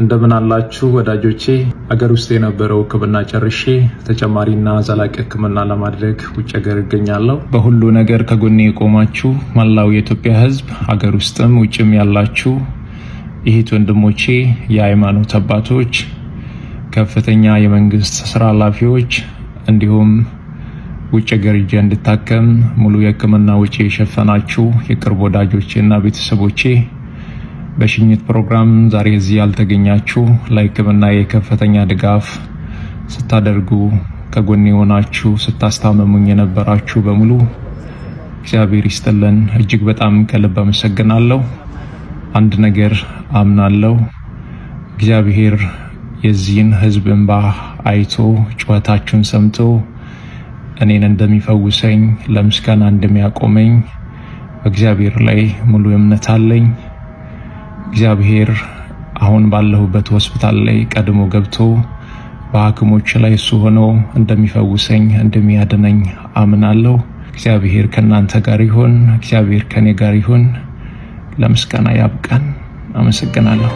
እንደምን አላችሁ ወዳጆቼ? አገር ውስጥ የነበረው ሕክምና ጨርሼ ተጨማሪና ዘላቂ ሕክምና ለማድረግ ውጭ ሀገር እገኛለሁ። በሁሉ ነገር ከጎኔ የቆማችሁ መላው የኢትዮጵያ ሕዝብ አገር ውስጥም ውጭም ያላችሁ እህት ወንድሞቼ፣ የሃይማኖት አባቶች፣ ከፍተኛ የመንግስት ስራ ኃላፊዎች እንዲሁም ውጭ ሀገር ሄጄ እንድታከም ሙሉ የሕክምና ወጪ የሸፈናችሁ የቅርብ ወዳጆቼና ቤተሰቦቼ፣ በሽኝት ፕሮግራም ዛሬ እዚህ ያልተገኛችሁ ለሕክምና የከፍተኛ ድጋፍ ስታደርጉ ከጎኔ ሆናችሁ ስታስታመሙኝ የነበራችሁ በሙሉ እግዚአብሔር ይስጥልን። እጅግ በጣም ከልብ አመሰግናለሁ። አንድ ነገር አምናለሁ፣ እግዚአብሔር የዚህን ህዝብ እንባ አይቶ ጩኸታችሁን ሰምቶ እኔን እንደሚፈውሰኝ ለምስጋና እንደሚያቆመኝ በእግዚአብሔር ላይ ሙሉ እምነት አለኝ። እግዚአብሔር አሁን ባለሁበት ሆስፒታል ላይ ቀድሞ ገብቶ በሐኪሞች ላይ እሱ ሆኖ እንደሚፈውሰኝ እንደሚያድነኝ አምናለሁ። እግዚአብሔር ከእናንተ ጋር ይሁን። እግዚአብሔር ከኔ ጋር ይሁን። ለምስጋና ያብቃን። አመሰግናለሁ።